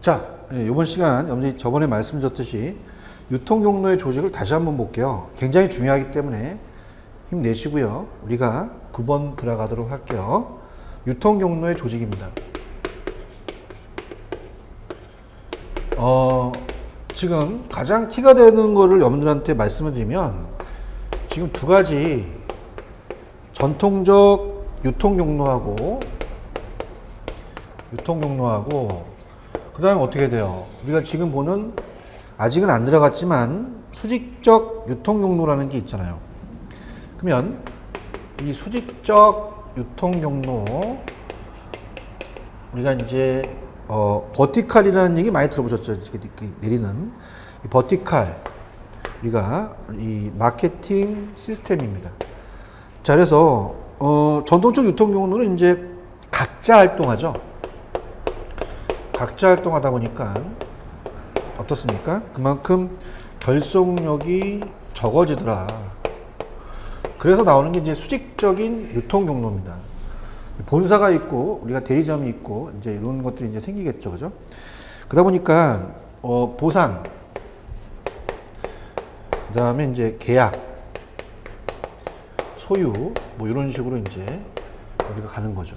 자, 이번 시간 여러분들이 저번에 말씀드렸듯이 유통경로의 조직을 다시 한번 볼게요. 굉장히 중요하기 때문에 힘내시고요. 우리가 9번 들어가도록 할게요. 유통경로의 조직입니다. 지금 가장 키가 되는 거를 여러분들한테 말씀을 드리면 지금 두 가지 전통적 유통경로하고 그 다음에 어떻게 돼요? 우리가 지금 보는 아직은 안 들어갔지만 수직적 유통경로라는 게 있잖아요. 그러면 이 수직적 유통경로 우리가 이제 버티칼이라는 얘기 많이 들어보셨죠? 이렇게 내리는 이 버티칼 우리가 이 마케팅 시스템입니다. 자, 그래서 전통적 유통경로는 이제 각자 활동하죠. 각자 활동하다 보니까 어떻습니까? 그만큼 결속력이 적어지더라. 그래서 나오는 게 이제 수직적인 유통경로입니다. 본사가 있고 우리가 대리점이 있고 이제 이런 것들이 이제 생기겠죠, 그죠? 그러다 보니까 보상, 그다음에 이제 계약, 소유 뭐 이런 식으로 이제 우리가 가는 거죠.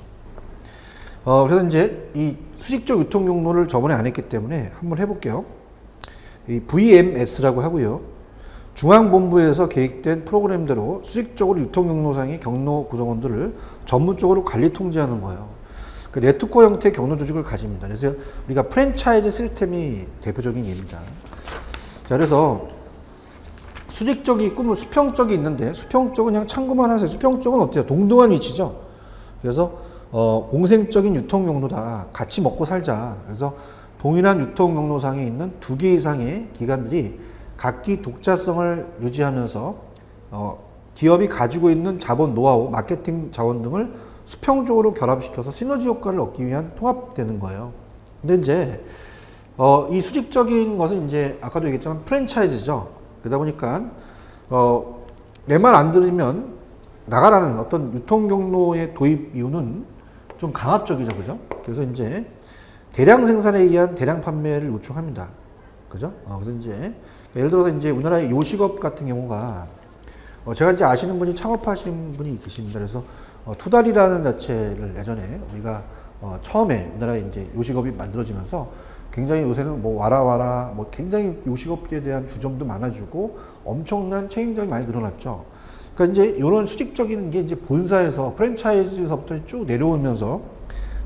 그래서 이제 이 수직적 유통 경로를 저번에 안 했기 때문에 한번 해볼게요. 이 VMS라고 하고요. 중앙본부에서 계획된 프로그램대로 수직적으로 유통 경로상의 경로 구성원들을 전문적으로 관리 통제하는 거예요. 그 네트워크 형태의 경로 조직을 가집니다. 그래서 우리가 프랜차이즈 시스템이 대표적인 예입니다. 자, 그래서 수직적이 있고 뭐 수평적이 있는데 수평적은 그냥 참고만 하세요. 수평적은 어때요? 동등한 위치죠. 그래서 공생적인 유통 경로다. 같이 먹고 살자. 그래서 동일한 유통 경로상에 있는 2개 이상의 기관들이 각기 독자성을 유지하면서 기업이 가지고 있는 자본, 노하우, 마케팅 자원 등을 수평적으로 결합시켜서 시너지 효과를 얻기 위한 통합되는 거예요. 근데 이제 이 수직적인 것은 이제 아까도 얘기했지만 프랜차이즈죠. 그러다 보니까 내 말 안 들으면 나가라는 어떤 유통 경로의 도입 이유는 좀 강압적이죠, 그죠? 그래서 이제 대량 생산에 의한 대량 판매를 요청합니다, 그죠? 그래서 이제 예를 들어서 이제 우리나라의 요식업 같은 경우가 제가 이제 아시는 분이 창업하신 분이 계십니다. 그래서 투달이라는 자체를 예전에 우리가 처음에 우리나라에 이제 요식업이 만들어지면서 굉장히 요새는 뭐 와라 뭐 굉장히 요식업에 대한 주점도 많아지고 엄청난 체인점이 많이 늘어났죠. 그러니까 이제 이런 수직적인 게 이제 본사에서 프랜차이즈에서부터 쭉 내려오면서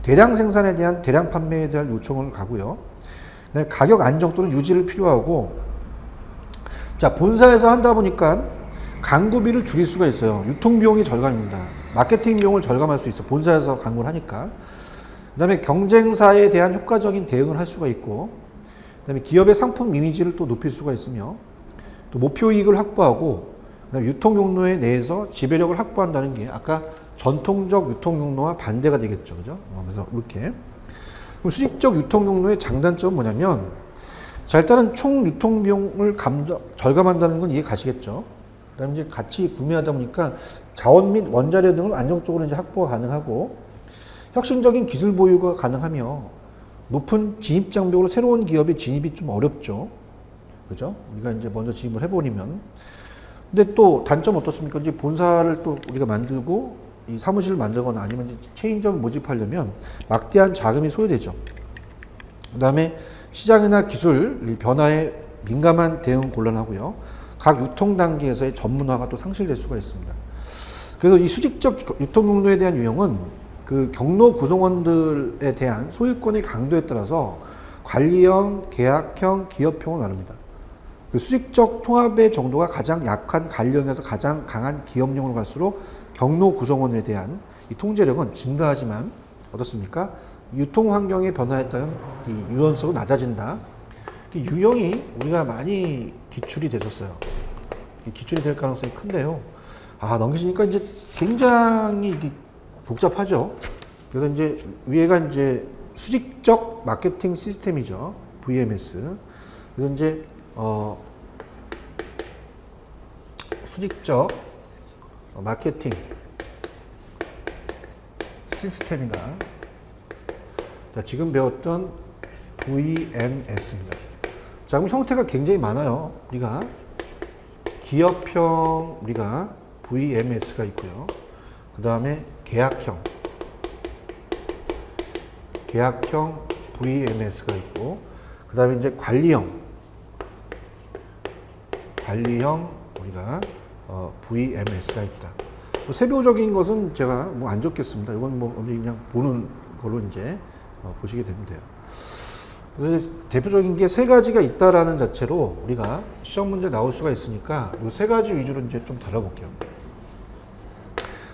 대량 생산에 대한 대량 판매에 대한 요청을 가고요. 그다음에 가격 안정 또는 유지를 필요하고, 자, 본사에서 한다 보니까 광고비를 줄일 수가 있어요. 유통 비용이 절감입니다. 마케팅 비용을 절감할 수 있어. 본사에서 광고를 하니까. 그다음에 경쟁사에 대한 효과적인 대응을 할 수가 있고, 그다음에 기업의 상품 이미지를 또 높일 수가 있으며, 또 목표 이익을 확보하고, 그다음에 유통 경로에 내에서 지배력을 확보한다는 게 아까 전통적 유통 경로와 반대가 되겠죠, 그죠? 그래서 이렇게. 그럼 수직적 유통 경로의 장단점은 뭐냐면, 자, 일단은 총 유통 비용을 절감한다는 건 이해 가시겠죠? 그다음에 이제 같이 구매하다 보니까 자원 및 원자료 등을 안정적으로 이제 확보가 가능하고, 혁신적인 기술 보유가 가능하며 높은 진입 장벽으로 새로운 기업의 진입이 좀 어렵죠. 그죠? 우리가 이제 먼저 진입을 해버리면. 근데 또 단점 어떻습니까? 이제 본사를 또 우리가 만들고 이 사무실을 만들거나 아니면 이제 체인점을 모집하려면 막대한 자금이 소요되죠. 그 다음에 시장이나 기술 변화에 민감한 대응 곤란하고요. 각 유통 단계에서의 전문화가 또 상실될 수가 있습니다. 그래서 이 수직적 유통 경로에 대한 유형은 그 경로 구성원들에 대한 소유권의 강도에 따라서 관리형, 계약형, 기업형으로 나눕니다. 그 수직적 통합의 정도가 가장 약한 관리형에서 가장 강한 기업형으로 갈수록 경로 구성원에 대한 이 통제력은 증가하지만 어떻습니까? 유통 환경의 변화에 따른 이 유연성은 낮아진다. 유형이 우리가 많이 기출이 됐었어요. 기출이 될 가능성이 큰데요. 넘기시니까 이제 굉장히 복잡하죠. 그래서 이제 위에가 이제 수직적 마케팅 시스템이죠. VMS. 그래서 이제 수직적 마케팅 시스템이다. 자, 지금 배웠던 VMS입니다. 자, 그럼 형태가 굉장히 많아요. 우리가 기업형 우리가 VMS가 있고요. 그 다음에 계약형 VMS가 있고, 그 다음에 이제 관리형 우리가 VMS가 있다. 뭐 세부적인 것은 제가 뭐 안 적겠습니다. 이건 뭐 그냥 보는 걸로 이제 보시게 되면 돼요. 그래서 이제 대표적인 게 세 가지가 있다라는 자체로 우리가 시험 문제 나올 수가 있으니까 이 세 가지 위주로 이제 좀 다뤄볼게요.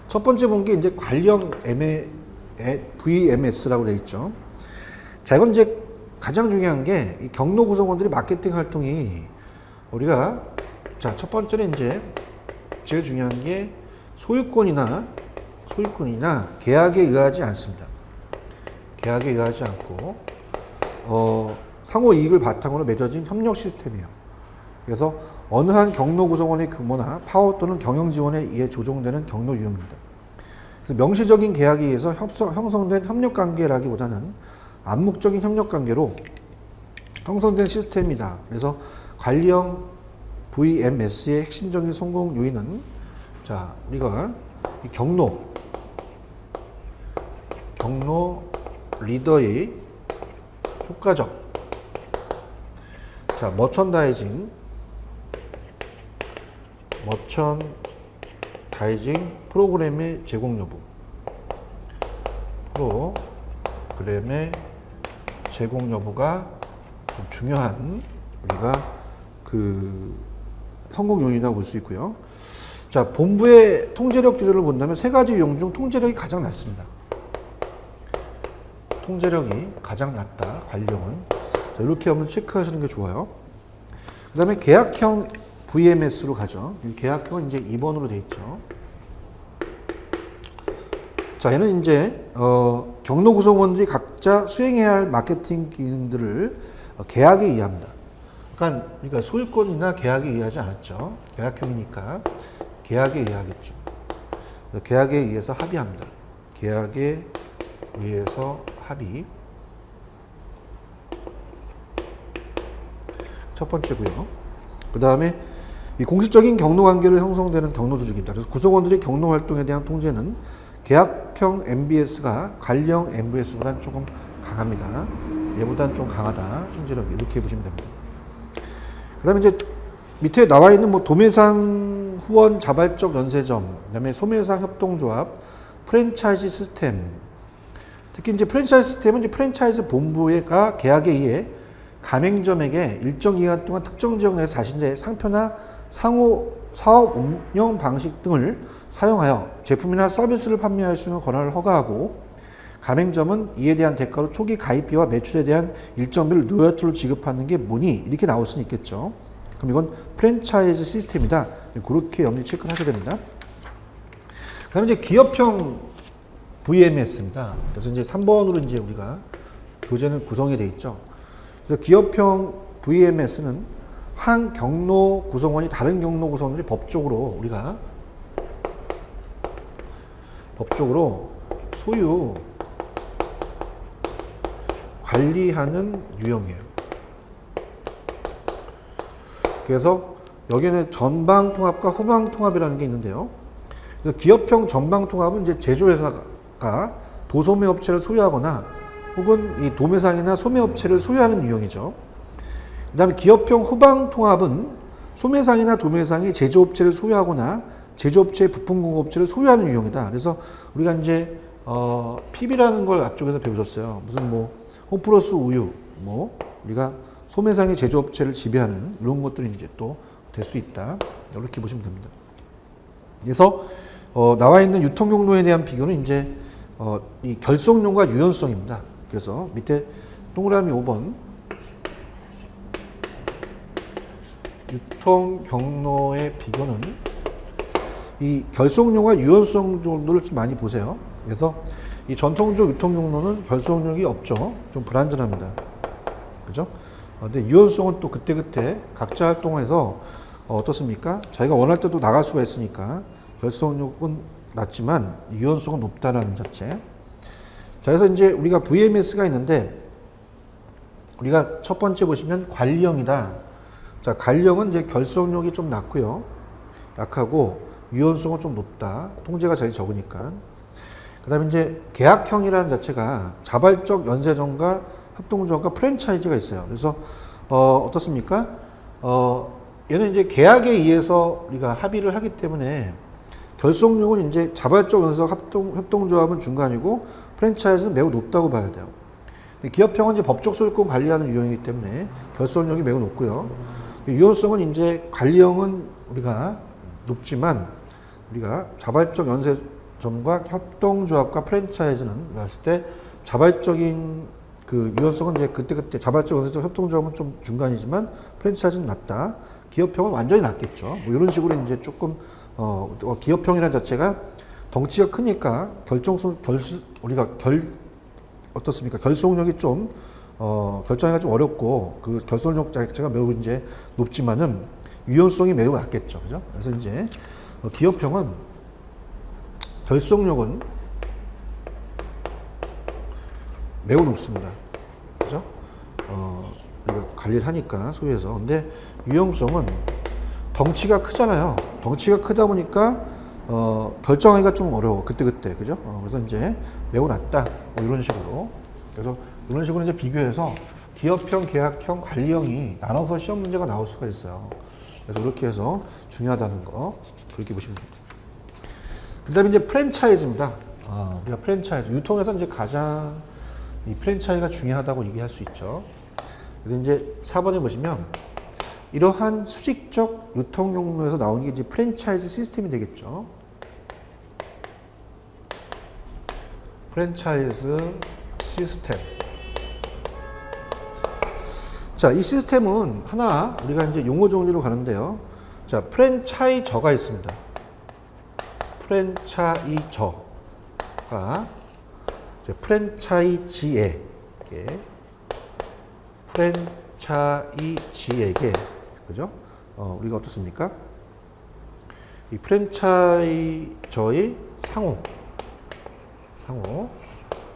첫 번째 본 게 이제 관리형 VMS라고 되어 있죠. 자, 이건 이제 가장 중요한 게 이 경로 구성원들이 마케팅 활동이 우리가, 자, 첫 번째는 이제 제일 중요한 게 소유권이나 계약에 의하지 않습니다. 계약에 의하지 않고 상호 이익을 바탕으로 맺어진 협력 시스템이에요. 그래서 어느 한 경로 구성원의 규모나 파워 또는 경영 지원에 의해 조정되는 경로 유형입니다. 그래서 명시적인 계약에 의해서 형성된 협력 관계라기보다는 암묵적인 협력 관계로 형성된 시스템이다. 그래서 관리형 VMS의 핵심적인 성공 요인은, 자, 우리가 이 경로 리더의 효과적, 자, 머천다이징 프로그램의 제공 여부, 가 좀 중요한 우리가 그 성공 요인이라고 볼 수 있고요. 자, 본부의 통제력 기준을 본다면 세 가지 유형 중 통제력이 가장 낮습니다. 통제력이 가장 낮다, 관리형은. 자, 이렇게 한번 체크하시는 게 좋아요. 그 다음에 계약형 VMS로 가죠. 계약형은 이제 2번으로 되어 있죠. 자, 얘는 이제 경로 구성원들이 각자 수행해야 할 마케팅 기능들을 계약에 의합니다. 그러니까 소유권이나 계약에 의하지 않았죠. 계약형이니까 계약에 의하겠죠. 계약에 의해서 합의합니다. 계약에 의해서 합의. 첫 번째고요. 그 다음에 이 공식적인 경로 관계로 형성되는 경로 조직입니다. 그래서 구성원들의 경로 활동에 대한 통제는 계약형 MBS가 관리형 MBS보다는 조금 강합니다. 얘보다는 좀 강하다. 통제력이. 이렇게 보시면 됩니다. 그 다음에 이제 밑에 나와 있는 뭐 도매상 후원 자발적 연세점, 그 다음에 소매상 협동조합, 프랜차이즈 시스템. 특히 이제 프랜차이즈 시스템은 이제 프랜차이즈 본부가 계약에 의해 가맹점에게 일정 기간 동안 특정 지역 내에서 자신의 상표나 사업 운영 방식 등을 사용하여 제품이나 서비스를 판매할 수 있는 권한을 허가하고, 가맹점은 이에 대한 대가로 초기 가입비와 매출에 대한 일정비를 로열티로 지급하는 게 뭐니? 이렇게 나올 수는 있겠죠. 그럼 이건 프랜차이즈 시스템이다. 그렇게 염두에 체크를 하셔야 됩니다. 그 다음에 이제 기업형 VMS입니다. 그래서 이제 3번으로 이제 우리가 교재는 구성이 되어 있죠. 그래서 기업형 VMS는 한 경로 구성원이 다른 경로 구성원들이 법적으로 소유, 관리하는 유형이에요. 그래서 여기는 전방통합과 후방통합이라는 게 있는데요. 그래서 기업형 전방통합은 이제 제조회사가 도소매업체를 소유하거나 혹은 이 도매상이나 소매업체를 소유하는 유형이죠. 그 다음에 기업형 후방통합은 소매상이나 도매상이 제조업체를 소유하거나 제조업체의 부품공급업체를 소유하는 유형이다. 그래서 우리가 이제 PB라는 걸 앞쪽에서 배우셨어요. 무슨 뭐 홈플러스 우유, 뭐 우리가 소매상의 제조업체를 지배하는 이런 것들이 이제 또 될 수 있다. 이렇게 보시면 됩니다. 그래서 나와 있는 유통용로에 대한 비교는 이제 이 결속용과 유연성입니다. 그래서 밑에 동그라미 5번 유통 경로의 비교는 이 결속용과 유연성 정도를 좀 많이 보세요. 그래서 이 전통적 유통 경로는 결속력이 없죠. 좀 불안전합니다. 그죠? 근데 유연성은 또 그때그때 각자 활동해서 어떻습니까? 자기가 원할 때도 나갈 수가 있으니까 결속력은 낮지만 유연성은 높다라는 자체. 자, 그래서 이제 우리가 VMS가 있는데 우리가 첫 번째 보시면 관리형이다. 자, 관리형은 이제 결속력이 좀 낮고요. 약하고 유연성은 좀 높다. 통제가 제일 적으니까. 그 다음에 이제 계약형이라는 자체가 자발적 연쇄전과 협동조합과 프랜차이즈가 있어요. 그래서, 어떻습니까? 얘는 이제 계약에 의해서 우리가 합의를 하기 때문에 결속력은 이제 자발적 연쇄 협동조합은 중간이고 프랜차이즈는 매우 높다고 봐야 돼요. 기업형은 이제 법적 소유권 관리하는 유형이기 때문에 결속력이 매우 높고요. 유연성은 이제 관리형은 우리가 높지만 우리가 자발적 연쇄점과 협동조합과 프랜차이즈는 봤을 때 자발적인 그 유연성은 이제 그때 자발적 연쇄점 협동조합은 좀 중간이지만 프랜차이즈는 낮다. 기업형은 완전히 낮겠죠. 뭐 이런 식으로 이제 조금 기업형이라는 자체가 덩치가 크니까 어떻습니까? 결속력이 좀 결정하기가 좀 어렵고 그 결속력 자체가 매우 이제 높지만은 유연성이 매우 낮겠죠. 그죠? 그래서 이제 기업형은 결속력은 매우 높습니다. 그죠? 우리가 관리를 하니까 소위에서. 근데 유연성은 덩치가 크잖아요. 덩치가 크다 보니까 결정하기가 좀 어려워. 그때 그죠? 그래서 이제 매우 낮다. 뭐 이런 식으로. 그래서 이런 식으로 이제 비교해서 기업형, 계약형, 관리형이 나눠서 시험 문제가 나올 수가 있어요. 그래서 이렇게 해서 중요하다는 거 그렇게 보시면 됩니다. 그 다음에 이제 프랜차이즈입니다. 우리가 프랜차이즈. 유통에서 이제 가장 이 프랜차이즈가 중요하다고 얘기할 수 있죠. 그래서 이제 4번에 보시면 이러한 수직적 유통 용로에서 나오는 게 이제 프랜차이즈 시스템이 되겠죠. 프랜차이즈 시스템. 자, 이 시스템은 하나 우리가 이제 용어 정리로 가는데요. 자, 프랜차이저가 있습니다. 프랜차이저가 프랜차이지에 프랜차이지에게 그죠? 우리가 어떻습니까? 이 프랜차이저의 상호,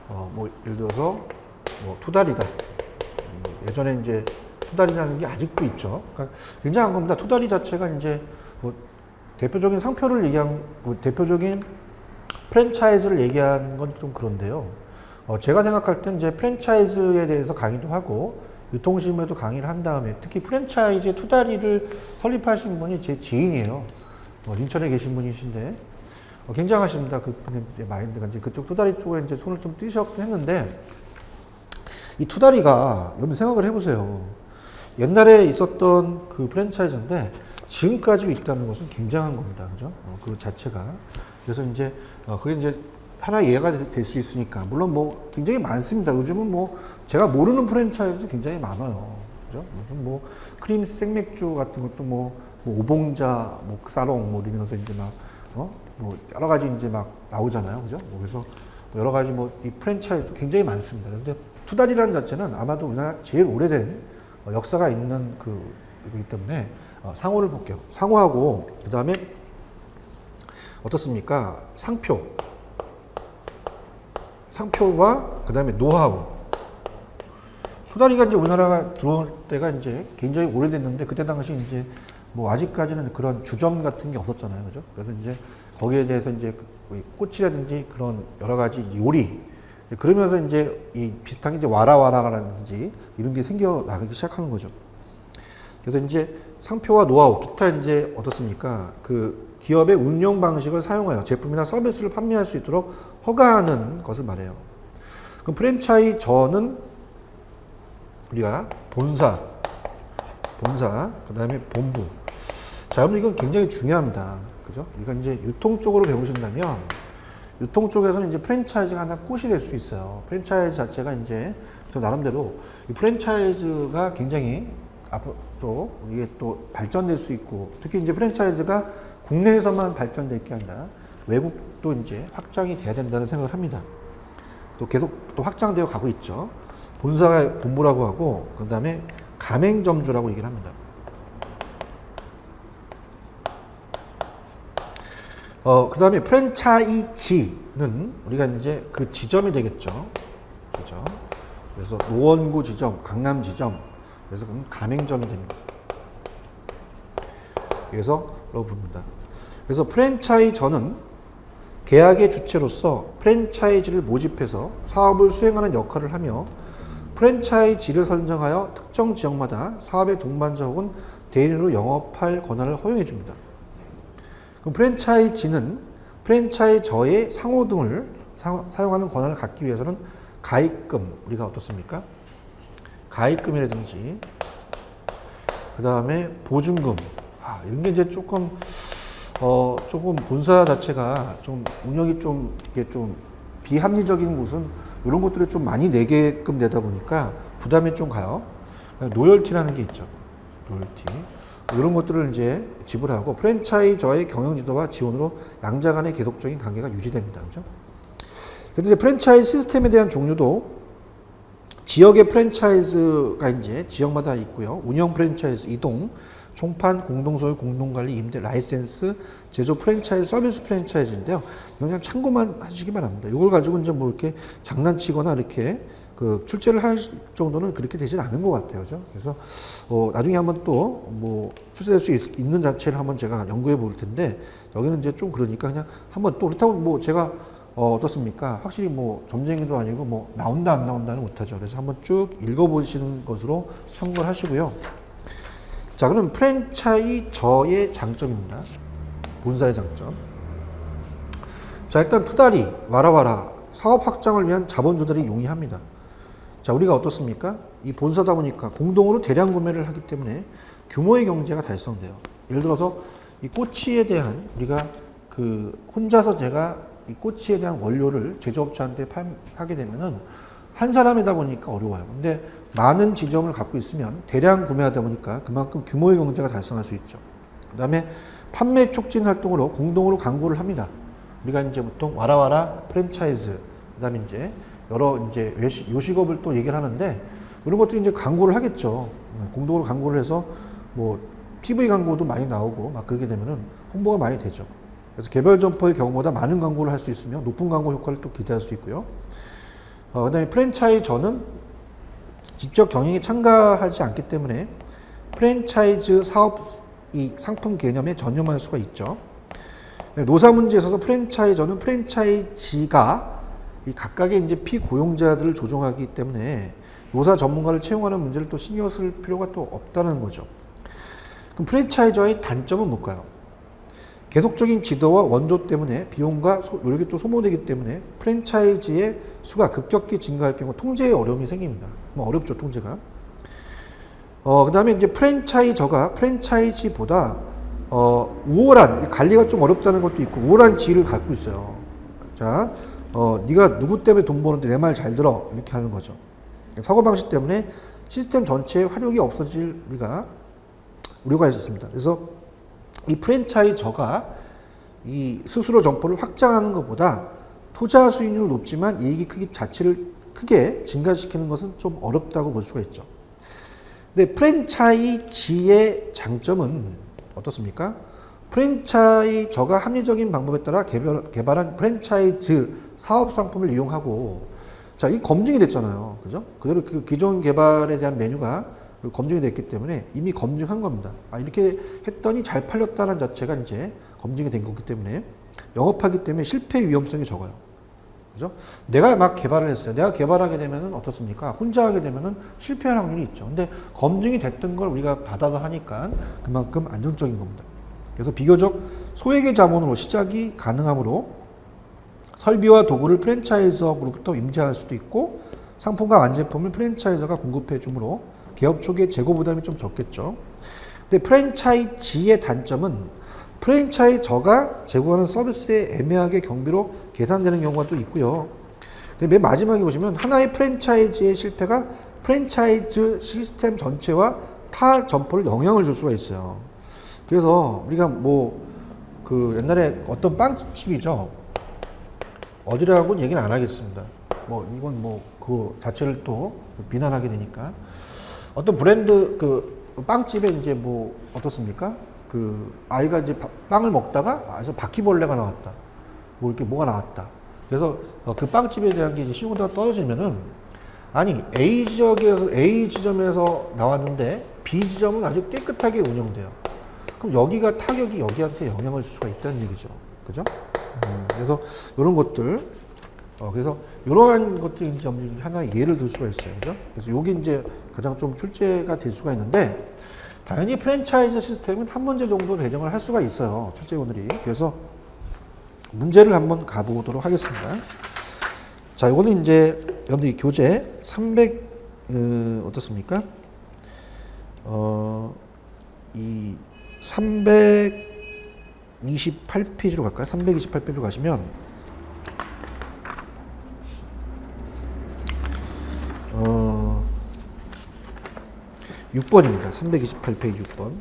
뭐 예를 들어서 뭐 투다리다. 예전에 이제 투다리라는 게 아직도 있죠. 그러니까 굉장한 겁니다. 투다리 자체가 이제 뭐 대표적인 상표를 얘기한, 뭐 대표적인 프랜차이즈를 얘기한 건 좀 그런데요. 제가 생각할 땐 이제 프랜차이즈에 대해서 강의도 하고 유통실무에도 강의를 한 다음에 특히 프랜차이즈의 투다리를 설립하신 분이 제 지인이에요. 인천에 계신 분이신데 굉장하십니다. 그 분의 마인드가 이제 그쪽 투다리 쪽에 이제 손을 좀 띄셨긴 했는데 이 투다리가 여러분 생각을 해보세요. 옛날에 있었던 그 프랜차이즈인데 지금까지도 있다는 것은 굉장한 겁니다. 그죠? 그 자체가. 그래서 이제 그게 이제 하나의 예가 될 수 있으니까. 물론 뭐 굉장히 많습니다. 요즘은 뭐 제가 모르는 프랜차이즈 굉장히 많아요. 그죠? 무슨 뭐 크림 생맥주 같은 것도 뭐 오봉자, 뭐 사롱 뭐 이러면서 이제 막 뭐 여러 가지 이제 막 나오잖아요. 그죠? 그래서 여러 가지 뭐 이 프랜차이즈 굉장히 많습니다. 그런데 투다리라는 자체는 아마도 우리나라 제일 오래된 역사가 있는 이거기 때문에 상호를 볼게요. 상호하고 그 다음에 어떻습니까? 상표와 그 다음에 노하우. 투다리가 이제 우리나라가 들어올 때가 이제 굉장히 오래됐는데 그때 당시 이제 뭐 아직까지는 그런 주점 같은 게 없었잖아요. 그죠? 그래서 이제 거기에 대해서 이제 꽃이라든지 그런 여러 가지 요리 그러면서 이제 이 비슷한 게 이제 와라와라라든지 이런 게 생겨나기 시작하는 거죠. 그래서 이제 상표와 노하우, 기타 이제 어떻습니까? 그 기업의 운영 방식을 사용하여 제품이나 서비스를 판매할 수 있도록 허가하는 것을 말해요. 그럼 프랜차이저는 우리가 본사, 그 다음에 본부. 자, 여러분 이건 굉장히 중요합니다. 그죠? 이건 이제 유통 쪽으로 배우신다면 유통 쪽에서는 이제 프랜차이즈가 하나 꽃이 될 수 있어요. 프랜차이즈 자체가 이제 저 나름대로 이 프랜차이즈가 굉장히 앞으로 이게 또 발전될 수 있고 특히 이제 프랜차이즈가 국내에서만 발전될 게 아니라 외국도 이제 확장이 돼야 된다는 생각을 합니다. 또 계속 또 확장되어 가고 있죠. 본사가 본부라고 하고 그 다음에 가맹점주라고 얘기를 합니다. 그 다음에 프랜차이지는 우리가 이제 그 지점이 되겠죠. 그죠? 그래서 노원구 지점, 강남 지점, 그래서 그럼 가맹점이 됩니다. 그래서 라고 부릅니다. 그래서 프랜차이저는 계약의 주체로서 프랜차이즈를 모집해서 사업을 수행하는 역할을 하며 프랜차이지를 선정하여 특정 지역마다 사업의 동반자 혹은 대리인으로 영업할 권한을 허용해 줍니다. 그럼 프랜차이지는 프랜차이저의 상호 등을 사용하는 권한을 갖기 위해서는 가입금, 우리가 어떻습니까? 가입금이라든지 그 다음에 보증금, 이런 게 이제 조금 본사 자체가 좀 운영이 좀 이렇게 좀 비합리적인 곳은 이런 것들을 좀 많이 내게끔 되다 보니까 부담이 좀 가요. 노열티라는 게 있죠. 노열티. 이런 것들을 이제 지불하고 프랜차이저의 경영 지도와 지원으로 양자 간의 계속적인 관계가 유지됩니다. 그죠? 그런데 이제 프랜차이즈 시스템에 대한 종류도 지역의 프랜차이즈가 이제 지역마다 있고요. 운영 프랜차이즈, 이동, 총판, 공동소유, 공동관리, 임대, 라이센스, 제조 프랜차이즈, 서비스 프랜차이즈인데요. 이건 그냥 참고만 하시기 바랍니다. 이걸 가지고 이제 뭐 이렇게 장난치거나 이렇게 그 출제를 할 정도는 그렇게 되진 않은 것 같아요. 그죠? 그래서 나중에 한번 또 뭐 출제될 수 있는 자체를 한번 제가 연구해 볼 텐데 여기는 이제 좀 그러니까 그냥 한번 또 그렇다고 뭐 제가 어떻습니까? 확실히 뭐 점쟁이도 아니고 뭐 나온다 안 나온다는 못하죠. 그래서 한번 쭉 읽어보시는 것으로 참고를 하시고요. 자, 그럼 프랜차이저의 장점입니다. 본사의 장점. 자, 일단 투다리, 와라와라, 사업 확장을 위한 자본 조달이 용이합니다. 자, 우리가 어떻습니까? 이 본사다 보니까 공동으로 대량 구매를 하기 때문에 규모의 경제가 달성돼요. 예를 들어서 이 꼬치에 대한 우리가 그 혼자서 제가 이 꼬치에 대한 원료를 제조업체한테 하게 되면은 한 사람이다 보니까 어려워요. 근데 많은 지점을 갖고 있으면 대량 구매하다 보니까 그만큼 규모의 경제가 달성할 수 있죠. 그 다음에 판매 촉진 활동으로 공동으로 광고를 합니다. 우리가 이제 보통 와라와라 프랜차이즈, 그 다음에 이제 여러 이제 요식업을 또 얘기를 하는데 이런 것들이 이제 광고를 하겠죠. 공동으로 광고를 해서 뭐 TV 광고도 많이 나오고 막 그렇게 되면은 홍보가 많이 되죠. 그래서 개별 점포의 경우보다 많은 광고를 할 수 있으며 높은 광고 효과를 또 기대할 수 있고요. 그 다음에 프랜차이저는 직접 경영에 참가하지 않기 때문에 프랜차이즈 사업 이 상품 개념에 전념할 수가 있죠. 노사 문제에 있어서 프랜차이저는 프랜차이지가 이 각각의 이제 피고용자들을 조종하기 때문에 노사 전문가를 채용하는 문제를 또 신경 쓸 필요가 또 없다는 거죠. 그럼 프랜차이저의 단점은 뭘까요? 계속적인 지도와 원조 때문에 비용과 노력이 또 소모되기 때문에 프랜차이즈의 수가 급격히 증가할 경우 통제에 어려움이 생깁니다. 뭐 어렵죠, 통제가. 그 다음에 이제 프랜차이저가 프랜차이즈보다 우월한, 관리가 좀 어렵다는 것도 있고 우월한 지위를 갖고 있어요. 자, 네가 누구 때문에 돈 버는데 내 말 잘 들어, 이렇게 하는 거죠. 사고방식 때문에 시스템 전체에 활용이 없어질 우려가 있습니다. 그래서 이 프랜차이저가 이 스스로 점포를 확장하는 것보다 투자 수익률은 높지만 이익이 자체를 크게 증가시키는 것은 좀 어렵다고 볼 수가 있죠. 근데 프랜차이지의 장점은 어떻습니까? 프랜차이저가 합리적인 방법에 따라 개발한 프랜차이즈 사업 상품을 이용하고, 자, 이 검증이 됐잖아요. 그죠? 그대로 그 기존 개발에 대한 메뉴가 검증이 됐기 때문에 이미 검증한 겁니다. 이렇게 했더니 잘 팔렸다는 자체가 이제 검증이 된 거기 때문에 영업하기 때문에 실패 위험성이 적어요. 그죠? 내가 막 개발을 했어요. 내가 개발하게 되면은 어떻습니까? 혼자 하게 되면은 실패할 확률이 있죠. 근데 검증이 됐던 걸 우리가 받아서 하니까 그만큼 안정적인 겁니다. 그래서 비교적 소액의 자본으로 시작이 가능하므로 설비와 도구를 프랜차이저로부터 임대할 수도 있고 상품과 완제품을 프랜차이저가 공급해 주므로 개업 초기에 재고 부담이 좀 적겠죠. 근데 프랜차이지의 단점은 프랜차이저가 제공하는 서비스에 애매하게 경비로 계산되는 경우가 또 있고요. 근데 맨 마지막에 보시면 하나의 프랜차이즈의 실패가 프랜차이즈 시스템 전체와 타 점포를 영향을 줄 수가 있어요. 그래서 우리가 뭐 그 옛날에 어떤 빵집이죠. 어디라고는 얘기는 안 하겠습니다. 뭐 이건 뭐 그 자체를 또 비난하게 되니까. 어떤 브랜드 그 빵집에 이제 뭐 어떻습니까? 그 아이가 이제 빵을 먹다가 아주 바퀴벌레가 나왔다. 뭐 이렇게 뭐가 나왔다. 그래서 그 빵집에 대한 게 이제 신고가 떨어지면은 아니 A 지점에서 나왔는데 B 지점은 아주 깨끗하게 운영돼요. 그럼 여기가 타격이 여기한테 영향을 줄 수가 있다는 얘기죠. 그죠? 그래서 이런 것들, 그래서 이러한 것들이 이제 하나의 예를 들 수가 있어요. 그죠? 그래서 여기 이제 가장 좀 출제가 될 수가 있는데, 당연히 프랜차이즈 시스템은 한 문제 정도 배정을 할 수가 있어요. 출제원들이. 그래서 문제를 한번 가보도록 하겠습니다. 자, 이거는 이제 여러분들이 교재 300, 어떻습니까? 이 328페이지로 갈까요? 328페이지로 가시면, 6번입니다. 328페이지 6번.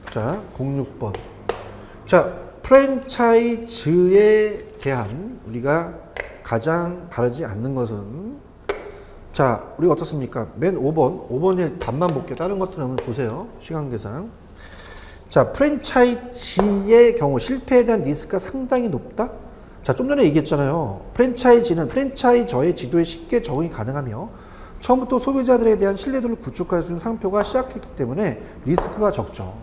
자, 06번. 자, 프랜차이즈에 대한 우리가 가장 바르지 않는 것은, 자, 우리가 어떻습니까? 맨 5번의 답만 볼게요. 다른 것들은 한번 보세요. 시간 계산. 자, 프랜차이즈의 경우 실패에 대한 리스크가 상당히 높다? 자, 좀 전에 얘기했잖아요. 프랜차이즈는 프랜차이저의 지도에 쉽게 적응이 가능하며 처음부터 소비자들에 대한 신뢰도를 구축할 수 있는 상표가 시작했기 때문에 리스크가 적죠.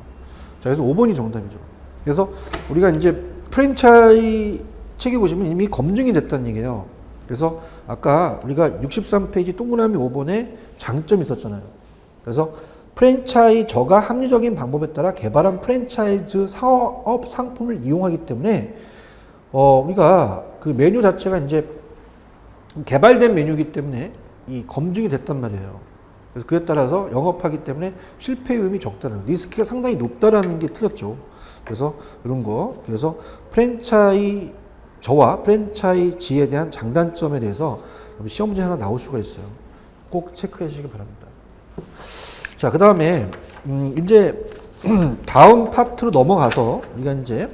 자, 그래서 5번이 정답이죠. 그래서 우리가 이제 프랜차이즈 책에 보시면 이미 검증이 됐다는 얘기예요. 그래서 아까 우리가 63페이지 동그라미 5번에 장점이 있었잖아요. 그래서 프랜차이저가 합리적인 방법에 따라 개발한 프랜차이즈 사업 상품을 이용하기 때문에 우리가 그 메뉴 자체가 이제 개발된 메뉴이기 때문에 이 검증이 됐단 말이에요. 그래서 그에 따라서 영업하기 때문에 실패 위험이 적다는, 리스크가 상당히 높다라는 게 틀렸죠. 그래서 이런 거, 그래서 프랜차이저와 프랜차이지에 대한 장단점에 대해서 시험 문제 하나 나올 수가 있어요. 꼭 체크해 주시기 바랍니다. 자, 그 다음에 이제 다음 파트로 넘어가서 우리가 이제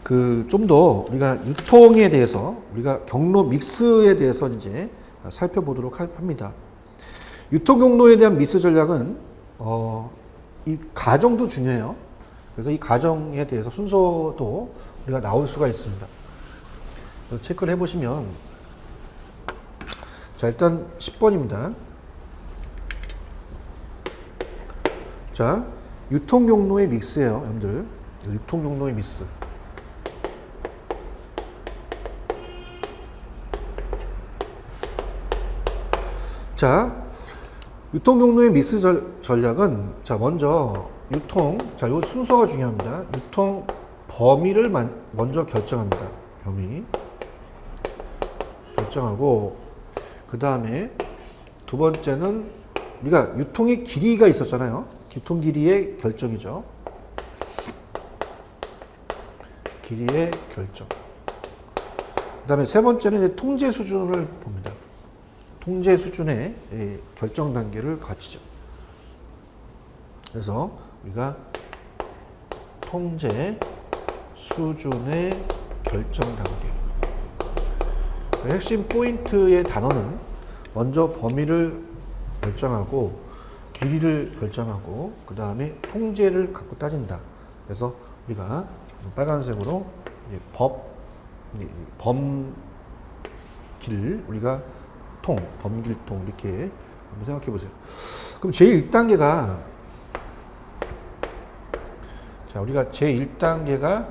그 좀 더 우리가 유통에 대해서, 우리가 경로 믹스에 대해서 이제 살펴보도록 합니다. 유통 경로에 대한 믹스 전략은 이 가정도 중요해요. 그래서 이 가정에 대해서 순서도 우리가 나올 수가 있습니다. 그래서 체크를 해보시면, 자, 일단 10번입니다. 자, 유통 경로의 믹스예요, 여러분들. 유통 경로의 믹스. 자, 유통 경로의 믹스 전략은, 자, 먼저 자, 요 순서가 중요합니다. 유통 범위를 먼저 결정합니다. 범위 결정하고, 그 다음에 두 번째는 우리가 유통의 길이가 있었잖아요. 유통 길이의 결정이죠. 길이의 결정. 그 다음에 세 번째는 이제 통제 수준을 봅니다. 통제 수준의 결정 단계를 갖추죠. 그래서 우리가 통제 수준의 결정 단계. 핵심 포인트의 단어는 먼저 범위를 결정하고, 길이를 결정하고, 그 다음에 통제를 갖고 따진다. 그래서 우리가 빨간색으로 범길, 우리가 범길통 이렇게 한번 생각해 보세요. 그럼 제1단계가, 자, 우리가 제1단계가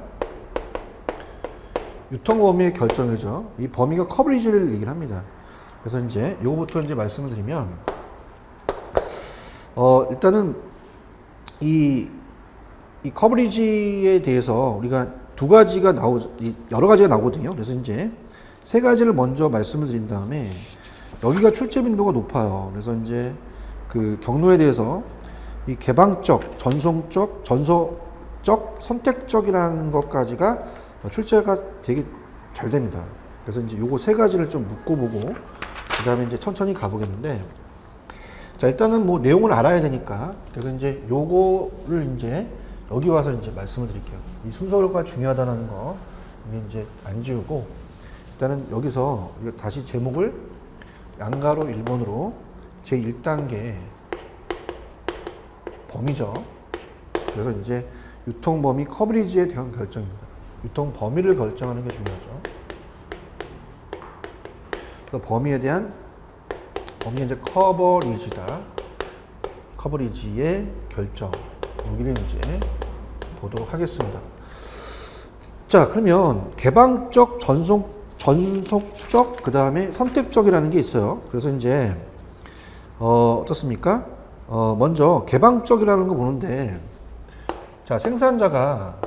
유통범위의 결정이죠. 이 범위가 커버리지를 얘기를 합니다. 그래서 이제 요거부터 이제 말씀을 드리면, 일단은 이 커버리지에 대해서 우리가 여러 가지가 나오거든요. 그래서 이제 세 가지를 먼저 말씀을 드린 다음에, 여기가 출제 빈도가 높아요. 그래서 이제 그 경로에 대해서 이 개방적, 전송적, 전소적, 선택적이라는 것까지가 출제가 되게 잘 됩니다. 그래서 이제 요거 세 가지를 좀 묶어보고, 그 다음에 이제 천천히 가보겠는데, 자, 일단은 뭐 내용을 알아야 되니까, 그래서 이제 요거를 이제 여기 와서 이제 말씀을 드릴게요. 이 순서가 중요하다는 거, 이제 안 지우고, 일단은 여기서 다시 제목을 양가로 1번으로 제1단계 범위죠. 그래서 이제 유통범위 커버리지에 대한 결정입니다. 유통 범위를 결정하는 게 중요하죠. 그 범위에 대한 범위 이제 커버리지다. 커버리지의 결정. 여기를 이제 보도록 하겠습니다. 자, 그러면 개방적, 전속적, 그 다음에 선택적이라는 게 있어요. 그래서 이제 어떻습니까? 먼저 개방적이라는 거 보는데, 자, 생산자가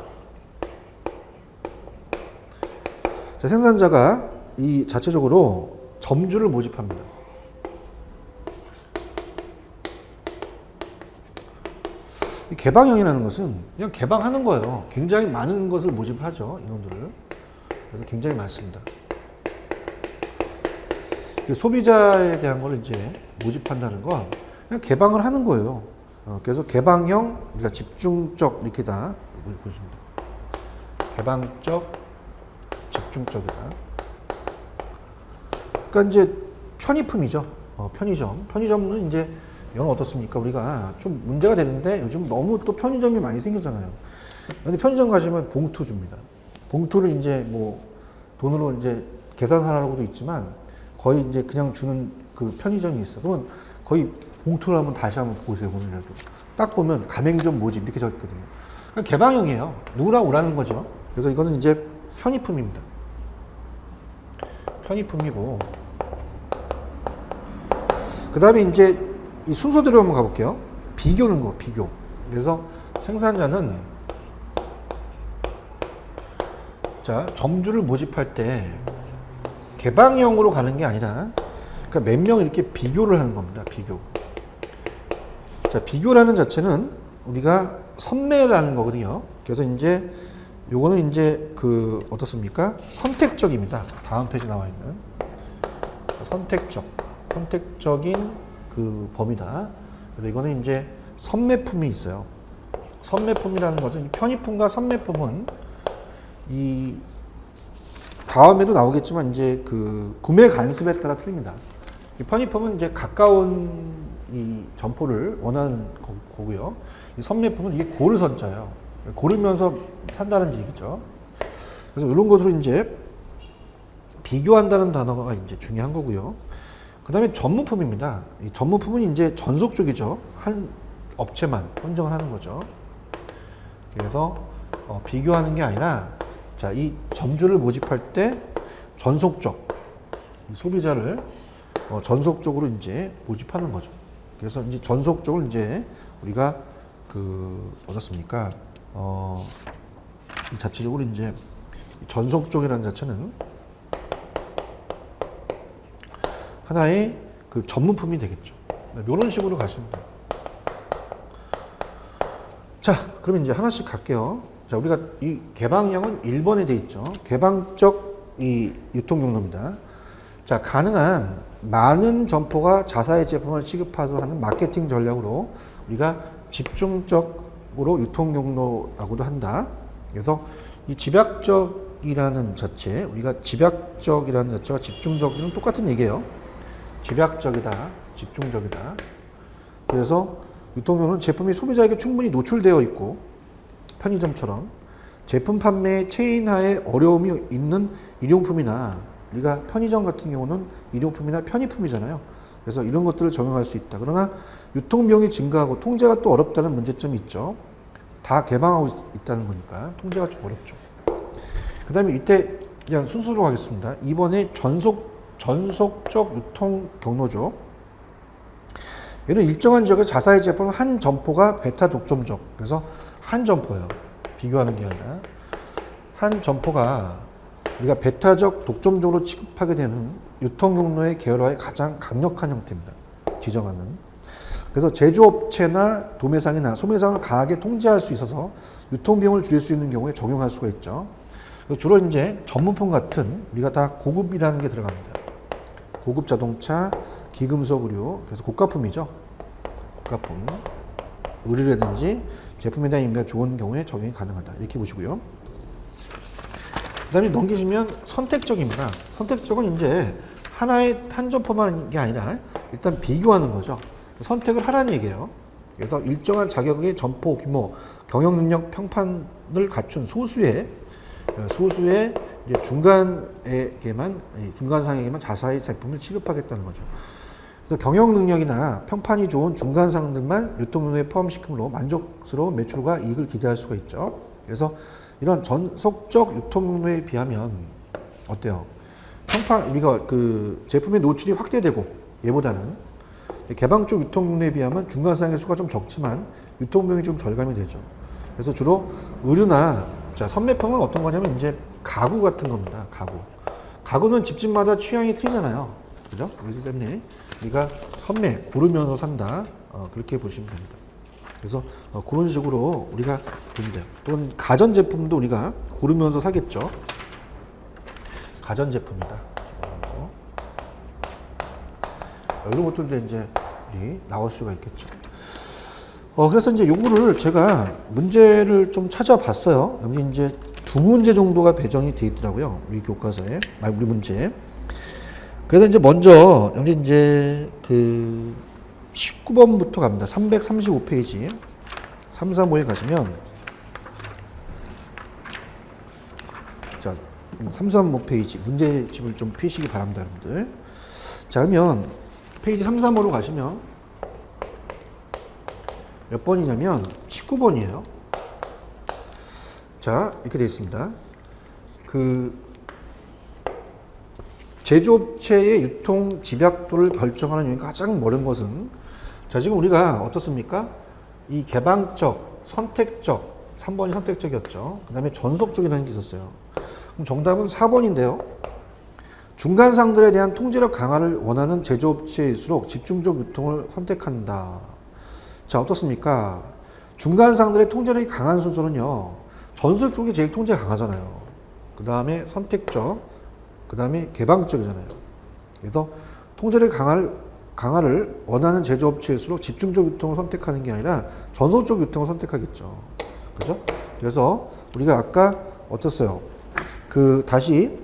이 자체적으로 점주를 모집합니다. 이 개방형이라는 것은 그냥 개방하는 거예요. 굉장히 많은 것을 모집하죠, 인원들을. 그래서 굉장히 많습니다. 소비자에 대한 걸 이제 모집한다는 건 그냥 개방을 하는 거예요. 그래서 개방형, 우리가 집중적 이렇게 다 보여줍니다. 개방적, 집중적이다. 그러니까 이제 편의품이죠. 편의점. 편의점은 이제 이건 어떻습니까? 우리가 좀 문제가 되는데 요즘 너무 또 편의점이 많이 생겼잖아요. 근데 편의점 가시면 봉투 줍니다. 봉투를 이제 뭐 돈으로 이제 계산하라고도 있지만 거의 이제 그냥 주는 그 편의점이 있어. 그러면 거의 봉투를 한번 다시 한번 보세요. 오늘이라도. 딱 보면 가맹점 모집 이렇게 적혀 있거든요. 그러니까 개방형이에요. 누구나 오라는 거죠. 그래서 이거는 이제 편의품입니다. 편의품이고, 그 다음에 이제 이 순서대로 한번 가볼게요. 비교는 거, 비교. 그래서 생산자는 자, 점주를 모집할 때 개방형으로 가는 게 아니라, 그러니까 몇 명 이렇게 비교를 하는 겁니다. 비교. 자, 비교라는 자체는 우리가 선매라는 거거든요. 그래서 이제 요거는 이제 그 어떻습니까? 선택적입니다. 다음 페이지 나와 있는 선택적인 그 범위다. 그래서 이거는 이제 선매품이 있어요. 선매품이라는 것은 편의품과 선매품은 이 다음에도 나오겠지만 이제 그 구매 간습에 따라 틀립니다. 이 편의품은 이제 가까운 이 점포를 원하는 거고요. 이 선매품은 이게 고를 선자예요. 고르면서 산다는 얘기죠. 그래서 이런 것으로 이제 비교한다는 단어가 이제 중요한 거고요. 그 다음에 전무품입니다. 이 전무품은 이제 전속적이죠. 한 업체만 선정을 하는 거죠. 그래서 비교하는 게 아니라, 자, 이 점주를 모집할 때 전속적, 이 소비자를 전속적으로 이제 모집하는 거죠. 그래서 이제 전속적으로 이제 우리가 그 어떻습니까? 이 자체적으로 이제 전속적이라는 자체는 하나의 그 전문품이 되겠죠. 이런 식으로 가시면 돼요. 자, 그럼 이제 하나씩 갈게요. 자, 우리가 이 개방형은 1번에 돼 있죠. 개방적 이 유통 경로입니다. 자, 가능한 많은 점포가 자사의 제품을 취급하도록 하는 마케팅 전략으로 우리가 집중적으로 유통 경로라고도 한다. 그래서 이 집약적이라는 자체, 우리가 집약적이라는 자체와 집중적이는 똑같은 얘기예요. 집약적이다, 집중적이다. 그래서 유통 경로는 제품이 소비자에게 충분히 노출되어 있고, 편의점처럼 제품 판매에 체인하에 어려움이 있는 일용품이나, 우리가 편의점 같은 경우는 일용품이나 편의품이잖아요. 그래서 이런 것들을 적용할 수 있다. 그러나 유통비용이 증가하고 통제가 또 어렵다는 문제점이 있죠. 다 개방하고 있다는 거니까 통제가 좀 어렵죠. 그 다음에 이때 그냥 순서로 가겠습니다. 이번에 전속적 유통 경로죠. 얘는 일정한 지역의 자사의 제품 한 점포가 베타 독점적. 그래서 한 점포예요. 비교하는 게 아니라 한 점포가 우리가 베타적 독점적으로 취급하게 되는 유통 경로의 계열화의 가장 강력한 형태입니다. 지정하는. 그래서 제조업체나 도매상이나 소매상을 강하게 통제할 수 있어서 유통비용을 줄일 수 있는 경우에 적용할 수가 있죠. 주로 이제 전문품 같은 우리가 다 고급이라는 게 들어갑니다. 고급 자동차, 기금속 의류, 그래서 고가품이죠. 고가품, 의류라든지 제품에 대한 인기가 좋은 경우에 적용이 가능하다. 이렇게 보시고요. 그 다음에 넘기시면 선택적입니다. 선택적은 이제 하나의 한 점포만 게 아니라 일단 비교하는 거죠. 선택을 하라는 얘기예요. 그래서 일정한 자격의 점포 규모, 경영 능력 평판을 갖춘 소수의 소수의 이제 중간상에게만 자사의 제품을 취급하겠다는 거죠. 그래서 경영 능력이나 평판이 좋은 중간상들만 유통용도에 포함시키므로 만족스러운 매출과 이익을 기대할 수가 있죠. 그래서 이런 전속적 유통용도에 비하면 어때요? 우리가 그 제품의 노출이 확대되고 얘보다는 개방적 유통용도에 비하면 중간상의 수가 좀 적지만 유통비용이 좀 절감이 되죠. 그래서 주로 의류나 선매품은 어떤 거냐면 이제 가구 같은 겁니다. 가구는 집집마다 취향이 틀리잖아요. 그죠? 그렇기 때문에 우리가 선매 고르면서 산다. 그렇게 보시면 됩니다. 그래서 그런 식으로 우리가 보면 돼요. 또는 가전제품도 우리가 고르면서 사겠죠. 가전제품이다. 이런 것들도 이제 나올 수가 있겠죠. 그래서 이제 요거를 제가 문제를 좀 찾아봤어요. 여기 이제 2문제 정도가 배정이 되어 있더라고요. 우리 교과서에. 우리 문제. 그래서 이제 먼저 여기 이제 그 19번부터 갑니다. 335페이지. 335에 가시면 자, 335페이지 문제집을 좀 피시기 바랍니다, 여러분들. 자, 그러면 페이지 335로 가시면 몇 번이냐면 19번이에요. 자, 이렇게 되어 있습니다. 그 제조업체의 유통 집약도를 결정하는 요인이 가장 멀은 것은, 자, 지금 우리가 어떻습니까? 이 개방적, 선택적, 3번이 선택적이었죠. 그 다음에 전속적이라는 게 있었어요. 그럼 정답은 4번인데요. 중간상들에 대한 통제력 강화를 원하는 제조업체일수록 집중적 유통을 선택한다. 자, 어떻습니까? 중간상들의 통제력이 강한 순서는요, 전속 쪽이 제일 통제가 강하잖아요. 그 다음에 선택적, 그 다음에 개방적이잖아요. 그래서 통제력 강화를 원하는 제조업체일수록 집중적 유통을 선택하는 게 아니라 전속적 유통을 선택하겠죠. 그죠? 그래서 우리가 아까 어땠어요? 다시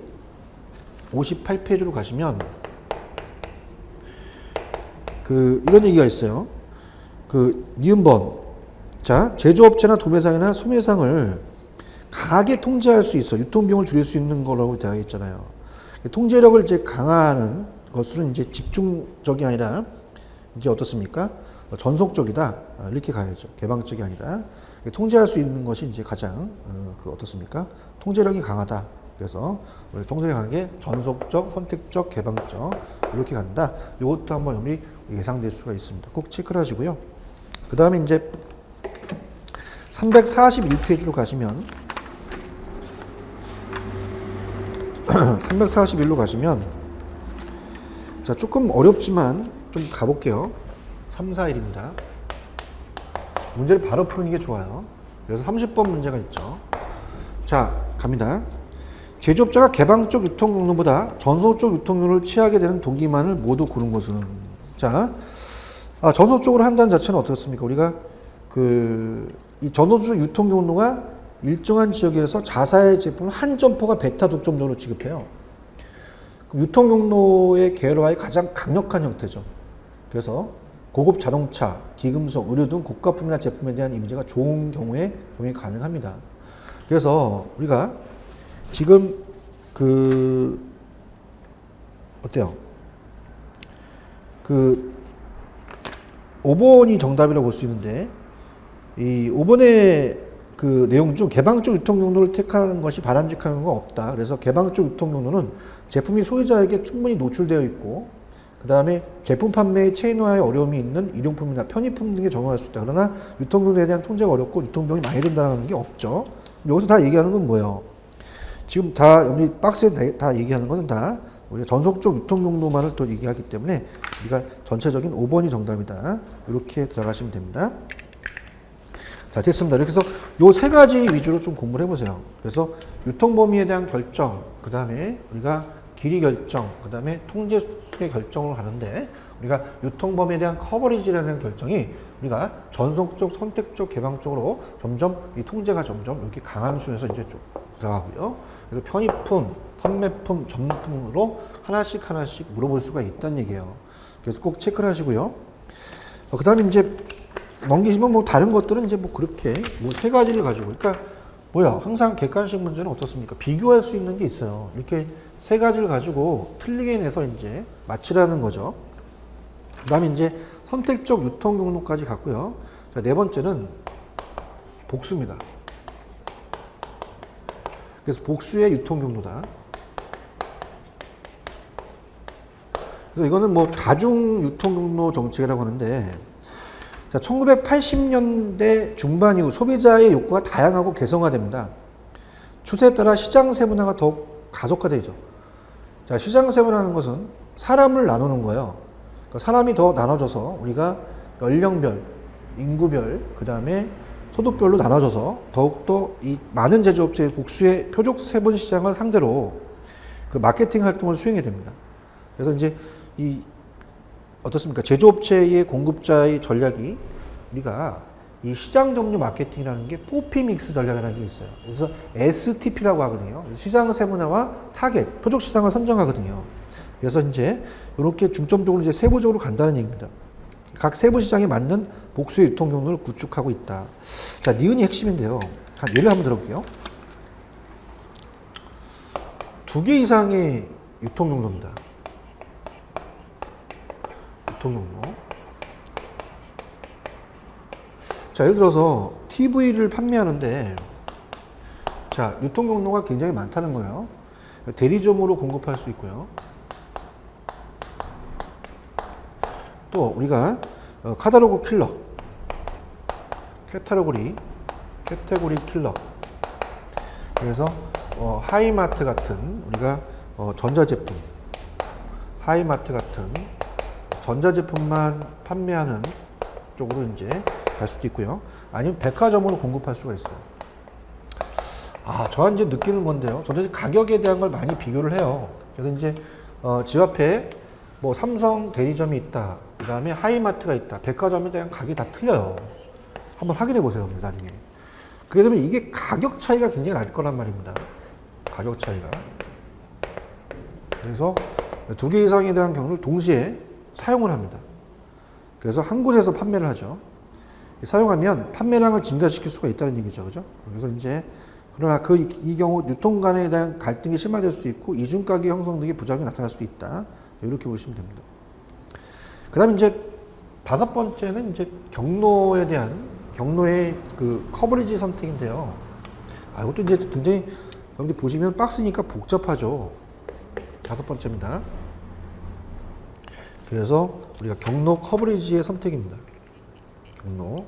58페이지로 가시면 이런 얘기가 있어요. 니은번. 자, 제조업체나 도매상이나 소매상을 강하게 통제할 수 있어. 유통비용을 줄일 수 있는 거라고 되어 있잖아요. 통제력을 이제 강화하는 것은 이제 집중적이 아니라 이제 어떻습니까? 전속적이다. 이렇게 가야죠. 개방적이 아니라. 통제할 수 있는 것이 이제 가장, 어떻습니까? 통제력이 강하다. 그래서 우리 통제력이 강한 게 전속적, 선택적, 개방적. 이렇게 간다. 이것도 한번 여기 예상될 수가 있습니다. 꼭 체크를 하시고요. 그 다음에 이제 341페이지로 가시면 341로 가시면 자, 조금 어렵지만 좀 가볼게요. 3, 4, 1입니다. 문제를 바로 푸는 게 좋아요. 그래서 30번 문제가 있죠. 자, 갑니다. 제조업자가 개방적 유통경로보다 전속적 유통경로를 취하게 되는 동기만을 모두 고른 것은, 자, 전속적으로 한다는 자체는 어떻습니까? 우리가 이 전속적 유통경로가 일정한 지역에서 자사의 제품을 한 점포가 베타 독점적으로 취급해요. 유통경로의 계열화의 가장 강력한 형태죠. 그래서 고급 자동차, 기금속, 의류 등 고가품이나 제품에 대한 이미지가 좋은 경우에 적용이 가능합니다. 그래서 우리가 지금 어때요? 5번이 정답이라고 볼 수 있는데, 이 5번의 내용 중 개방적 유통경로를 택하는 것이 바람직한 건 없다. 그래서 개방적 유통경로는 제품이 소유자에게 충분히 노출되어 있고, 그 다음에 제품 판매의 체인화에 어려움이 있는 일용품이나 편의품 등에 적용할 수 있다. 그러나 유통경로에 대한 통제가 어렵고 유통비용이 많이 든다는 게 없죠. 여기서 다 얘기하는 건 뭐예요? 지금 다 여기 박스에 다 얘기하는 것은 다 우리가 전속적 유통경로만을 또 얘기하기 때문에 우리가 전체적인 5번이 정답이다. 이렇게 들어가시면 됩니다. 자, 됐습니다. 이렇게 해서 요 세 가지 위주로 좀 공부를 해보세요. 그래서 유통범위에 대한 결정, 그 다음에 우리가 길이 결정, 그 다음에 통제수의 결정을 하는데, 우리가 유통범위에 대한 커버리지라는 결정이 우리가 전속적, 선택적, 개방적으로 점점 이 통제가 점점 이렇게 강한 순에서 이제 좀 들어가고요. 그래서 편의품, 판매품, 전문품으로 하나씩 물어볼 수가 있다는 얘기예요. 그래서 꼭 체크를 하시고요. 그 다음에 이제 넘기시면 다른 것들은 이제 그렇게 세 가지를 가지고, 그러니까 항상 객관식 문제는 어떻습니까? 비교할 수 있는 게 있어요. 이렇게 세 가지를 가지고 틀리게 내서 이제 맞추라는 거죠. 그 다음에 이제 선택적 유통 경로까지 갔고요. 자, 네 번째는 복수입니다. 그래서 복수의 유통 경로다. 그래서 이거는 뭐 다중 유통 경로 정책이라고 하는데, 자, 1980년대 중반 이후 소비자의 욕구가 다양하고 개성화됩니다. 추세에 따라 시장 세분화가 더욱 가속화되죠. 자, 시장 세분화하는 것은 사람을 나누는 거예요. 그러니까 사람이 더 나눠져서 우리가 연령별, 인구별, 그 다음에 소득별로 나눠져서 더욱더 이 많은 제조업체의 복수의 표적 세분 시장을 상대로 그 마케팅 활동을 수행해야 됩니다. 그래서 이제 이 어떻습니까? 제조업체의 공급자의 전략이 우리가 이 시장 점유 마케팅이라는 게 포피 믹스 전략이라는 게 있어요. 그래서 STP라고 하거든요. 시장 세분화와 타겟, 표적 시장을 선정하거든요. 그래서 이제 이렇게 중점적으로 이제 세부적으로 간다는 얘기입니다. 각 세부 시장에 맞는 복수의 유통 경로를 구축하고 있다. 자, 니은이 핵심인데요. 한 예를 한번 들어볼게요. 2개 이상의 유통 경로입니다. 유통 경로. 자, 예를 들어서 TV를 판매하는데, 자, 유통 경로가 굉장히 많다는 거예요. 대리점으로 공급할 수 있고요. 또 우리가 카탈로그 킬러, 캐테고리 킬러. 그래서 하이마트 같은 우리가 전자제품, 하이마트 같은 전자제품만 판매하는 쪽으로 이제 갈 수도 있고요. 아니면 백화점으로 공급할 수가 있어요. 저는 이제 느끼는 건데요. 저도 가격에 대한 걸 많이 비교를 해요. 그래서 이제 집 앞에 뭐 삼성 대리점이 있다, 그 다음에 하이마트가 있다, 백화점에 대한 가격이 다 틀려요. 한번 확인해 보세요, 나중에. 그게 되면 이게 가격 차이가 굉장히 날 거란 말입니다. 가격 차이가. 그래서 2개 이상에 대한 경우를 동시에 사용을 합니다. 그래서 한 곳에서 판매를 하죠. 사용하면 판매량을 증가시킬 수가 있다는 얘기죠. 그죠? 그래서 이제, 그러나 이 경우 유통 간에 대한 갈등이 심화될 수 있고, 이중가격 형성 등의 부작용이 나타날 수도 있다. 이렇게 보시면 됩니다. 그 다음에 이제 5번째는 이제 경로의 그 커버리지 선택인데요. 이것도 이제 굉장히, 여기 보시면 박스니까 복잡하죠. 5번째입니다. 그래서 우리가 경로 커버리지의 선택입니다. 경로.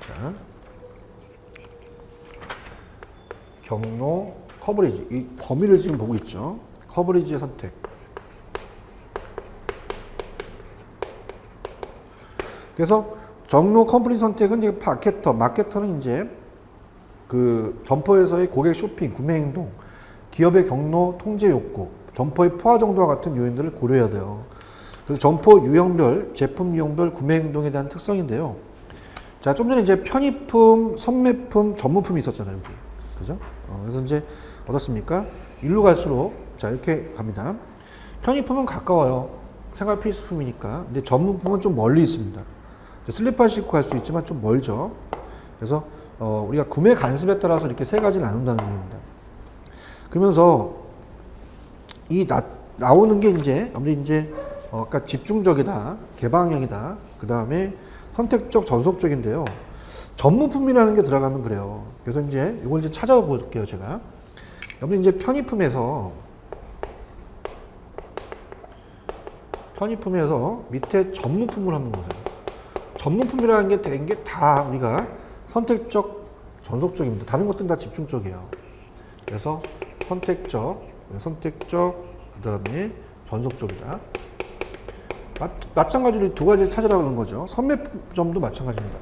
자, 경로 커버리지. 이 범위를 지금 보고 있죠. 커버리지의 선택. 그래서 경로 커버리지 선택은 이제 마케터는 이제 그 점포에서의 고객 쇼핑, 구매 행동, 기업의 경로 통제 욕구, 점포의 포화 정도와 같은 요인들을 고려해야 돼요. 그래서 점포 유형별, 제품 유형별 구매 행동에 대한 특성인데요. 자, 좀 전에 이제 편의품, 선매품, 전문품이 있었잖아요, 여기. 그죠? 그래서 이제 어떻습니까? 일로 갈수록, 자, 이렇게 갑니다. 편의품은 가까워요. 생활 필수품이니까. 근데 전문품은 좀 멀리 있습니다. 슬리퍼 신고 갈 수 있지만 좀 멀죠. 그래서 우리가 구매 관습에 따라서 이렇게 세 가지를 나눈다는 얘기입니다. 그러면서 이 나오는 게 이제 아까 집중적이다, 개방형이다, 그 다음에 선택적, 전속적인데요. 전문품이라는 게 들어가면 그래요. 그래서 이제 이걸 이제 찾아볼게요, 제가. 여기 이제 편의품에서 밑에 전문품을 한번 보세요. 전문품이라는 게 된 게 다 우리가 선택적, 전속적입니다. 다른 것들은 다 집중적이에요. 그래서 선택적, 그 다음에 전속적이다. 마찬가지로 두 가지를 찾으라고 하는 거죠. 선매점도 마찬가지입니다.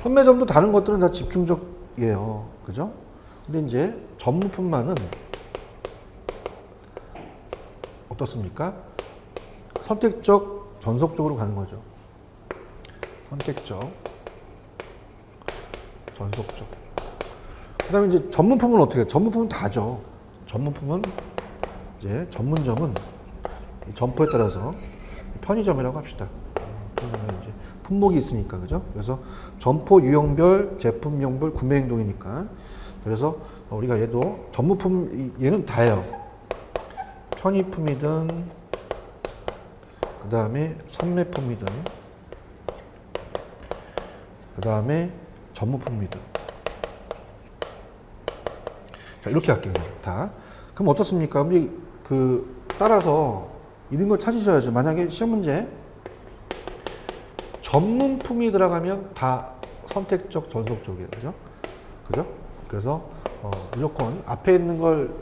선매점도 다른 것들은 다 집중적이에요. 그죠? 근데 이제 전문품만은 어떻습니까? 선택적, 전속적으로 가는 거죠. 선택적, 전속적. 그 다음에 이제 전문품은 어떻게 해요? 전문품은 다죠. 전문품은 이제 전문점은 점포에 따라서 편의점이라고 합시다. 이제 품목이 있으니까, 그죠? 그래서 점포 유형별, 제품명별 구매 행동이니까. 그래서 우리가 얘도 전무품, 얘는 다예요. 편의품이든, 그 다음에 선매품이든, 그 다음에 전무품이든. 자, 이렇게 할게요, 다. 그럼 어떻습니까? 우리 따라서 이런 거 찾으셔야죠. 만약에 시험 문제 전문품이 들어가면 다 선택적 전속적이에요. 그죠? 그죠? 그래서 무조건 앞에 있는 걸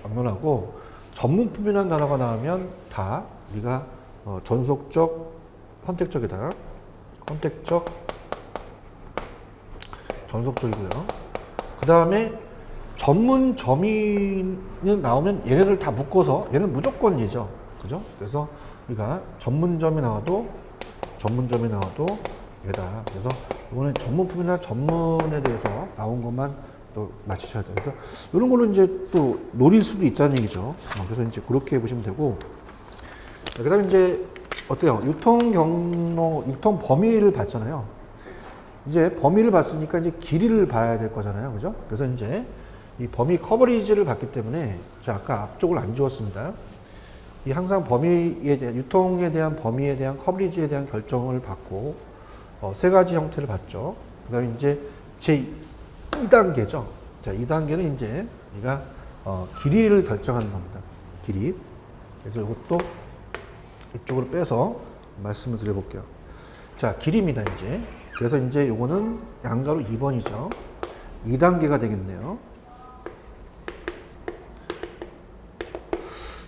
막론하고 전문품이라는 단어가 나오면 다 우리가 전속적, 선택적이다. 선택적, 전속적이고요. 그 다음에 전문 점인은 나오면 얘네들 다 묶어서 얘는 무조건이죠. 그죠? 그래서 우리가 전문점이 나와도 얘다. 그래서 이거는 전문품이나 전문에 대해서 나온 것만 또 맞히셔야 돼요. 그래서 이런 걸로 이제 또 노릴 수도 있다는 얘기죠. 그래서 이제 그렇게 보시면 되고. 그 다음에 이제 어때요? 유통 경로, 유통 범위를 봤잖아요. 이제 범위를 봤으니까 이제 길이를 봐야 될 거잖아요. 그죠? 그래서 이제 이 범위 커버리지를 봤기 때문에 제가 아까 앞쪽을 안 지웠습니다. 이 항상 범위에 대한, 유통에 대한 범위에 대한 커버리지에 대한 결정을 받고 세 가지 형태를 봤죠. 그 다음에 이제 제 2단계죠. 자, 2단계는 이제 우리가 길이를 결정하는 겁니다. 길이. 그래서 이것도 이쪽으로 빼서 말씀을 드려볼게요. 자, 길이입니다, 이제. 그래서 이제 요거는 양가로 2번이죠. 2단계가 되겠네요.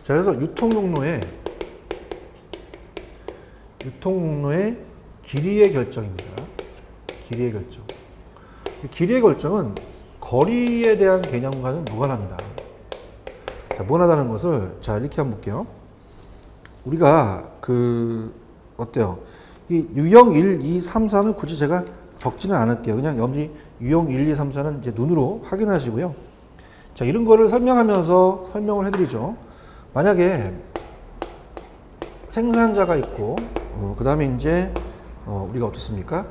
자, 그래서 유통용로의 길이의 결정입니다. 길이의 결정. 길이의 결정은 거리에 대한 개념과는 무관합니다. 자, 무관하다는 것을 자, 이렇게 한번 볼게요. 우리가 어때요? 이 유형 1, 2, 3, 4는 굳이 제가 적지는 않을게요. 그냥 여기 유형 1, 2, 3, 4는 이제 눈으로 확인하시고요. 자, 이런 거를 설명하면서 설명을 해드리죠. 만약에 생산자가 있고, 그 다음에 이제, 우리가 어떻습니까?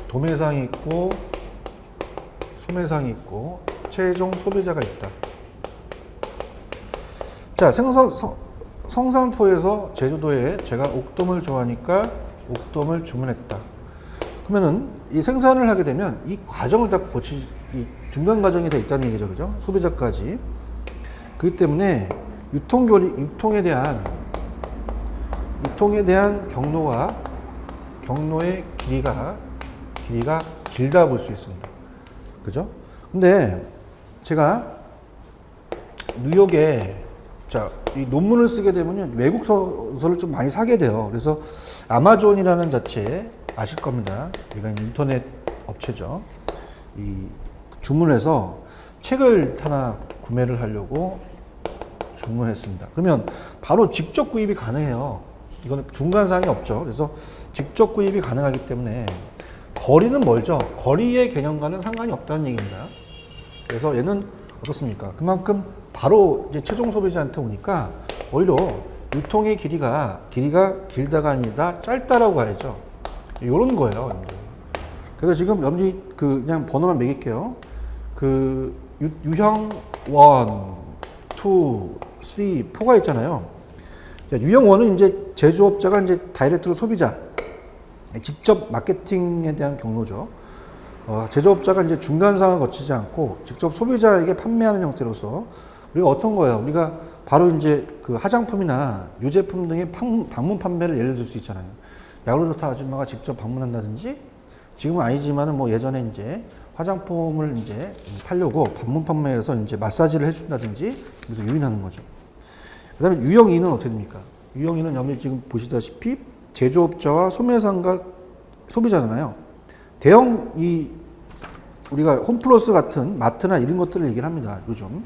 도매상이 있고, 소매상이 있고, 최종 소비자가 있다. 자, 성산포에서 제주도에 제가 옥돔을 좋아하니까 옥돔을 주문했다. 그러면은 이 생산을 하게 되면 이 과정을 다 이 중간 과정이 다 있다는 얘기죠. 그죠? 소비자까지. 그렇기 때문에 유통에 대한 경로의 길이가 길다 볼 수 있습니다. 그죠? 근데 제가 뉴욕에 이 논문을 쓰게 되면 외국 소설을 좀 많이 사게 돼요. 그래서 아마존이라는 자체 아실 겁니다. 이건 인터넷 업체죠. 이 주문해서 책을 하나 구매를 하려고 주문했습니다. 그러면 바로 직접 구입이 가능해요. 이거는 중간사항이 없죠. 그래서 직접 구입이 가능하기 때문에 거리는 멀죠. 거리의 개념과는 상관이 없다는 얘기입니다. 그래서 얘는 어떻습니까? 그만큼 바로 이제 최종 소비자한테 오니까 오히려 유통의 길이가 길다가 아니다 짧다라고 해야죠. 이런 거예요. 그래서 지금 여러분이 그냥 번호만 매길게요. 유형 1, 2, 3, 4가 있잖아요. 자, 유형 1은 이제 제조업자가 이제 다이렉트로 소비자, 직접 마케팅에 대한 경로죠. 제조업자가 이제 중간상을 거치지 않고 직접 소비자에게 판매하는 형태로서 우리가 어떤 거예요? 우리가 바로 이제 화장품이나 유제품 등의 방문 판매를 예를 들 수 있잖아요. 야구르트 아줌마가 직접 방문한다든지 지금은 아니지만은 뭐 예전에 이제 화장품을 이제 팔려고 방문 판매해서 이제 마사지를 해준다든지 그래서 유인하는 거죠. 그 다음에 유형 2는 어떻게 됩니까? 유형 2는 여러분이 지금 보시다시피 제조업자와 소매상과 소비자잖아요. 대형 우리가 홈플러스 같은 마트나 이런 것들을 얘기를 합니다. 요즘.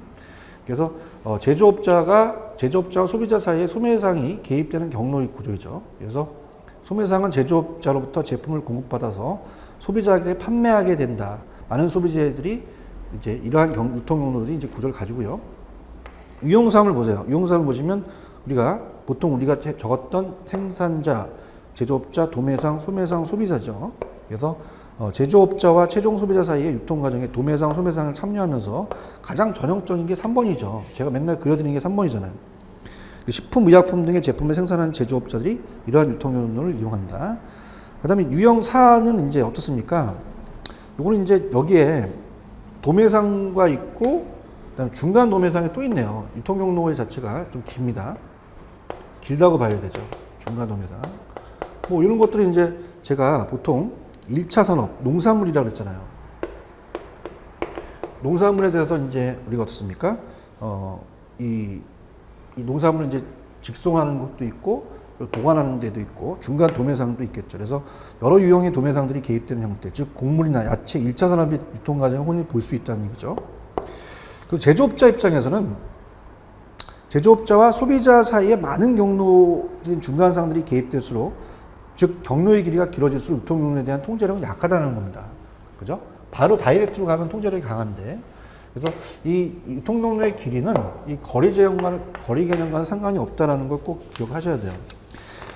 그래서 제조업자와 소비자 사이에 소매상이 개입되는 경로의 구조이죠. 그래서 소매상은 제조업자로부터 제품을 공급받아서 소비자에게 판매하게 된다. 많은 소비자들이 이제 이러한 유통 경로들이 이제 구조를 가지고요. 유형상을 보세요. 유형상을 보시면 보통 우리가 적었던 생산자, 제조업자, 도매상, 소매상, 소비자죠. 그래서 제조업자와 최종 소비자 사이의 유통 과정에 도매상, 소매상을 참여하면서 가장 전형적인 게 3번이죠. 제가 맨날 그려드리는 게 3번이잖아요. 식품, 의약품 등의 제품을 생산하는 제조업자들이 이러한 유통 경로를 이용한다. 그 다음에 유형 4는 이제 어떻습니까? 요거는 이제 여기에 도매상과 있고, 그 다음에 중간 도매상이 또 있네요. 유통 경로 자체가 좀 깁니다. 길다고 봐야 되죠. 중간 도매상. 뭐 이런 것들이 이제 제가 보통 1차 산업, 농산물이라고 그랬잖아요. 농산물에 대해서 이제 우리가 어떻습니까? 이 농산물을 이제 직송하는 것도 있고, 보관하는 데도 있고, 중간 도매상도 있겠죠. 그래서 여러 유형의 도매상들이 개입되는 형태, 즉, 곡물이나 야채 1차 산업의 유통 과정을 흔히 볼 수 있다는 얘기죠. 그리고 제조업자 입장에서는 제조업자와 소비자 사이에 많은 경로인 중간상들이 개입될수록, 즉 경로의 길이가 길어질수록 유통 경로에 대한 통제력은 약하다는 겁니다. 그죠? 바로 다이렉트로 가면 통제력이 강한데, 그래서 이 유통 경로의 길이는 이 거리 개념과는 상관이 없다라는 걸 꼭 기억하셔야 돼요.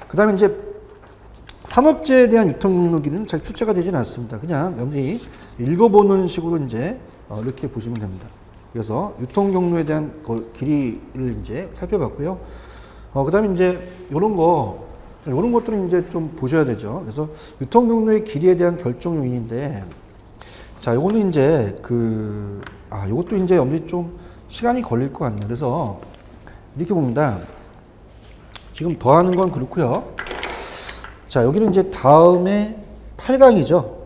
그 다음에 이제 산업재에 대한 유통 경로 길이는 잘 출제가 되지는 않습니다. 그냥 여러분들이 읽어보는 식으로 이제 이렇게 보시면 됩니다. 그래서 유통 경로에 대한 길이를 이제 살펴봤고요. 그 다음에 이제 이런 것들은 이제 좀 보셔야 되죠. 그래서 유통 경로의 길이에 대한 결정 요인인데, 자, 요거는 이제 요것도 이제 여러분들이 좀 시간이 걸릴 것 같네요. 그래서 이렇게 봅니다. 지금 더하는 건 그렇고요. 자, 여기는 이제 다음에 8강이죠.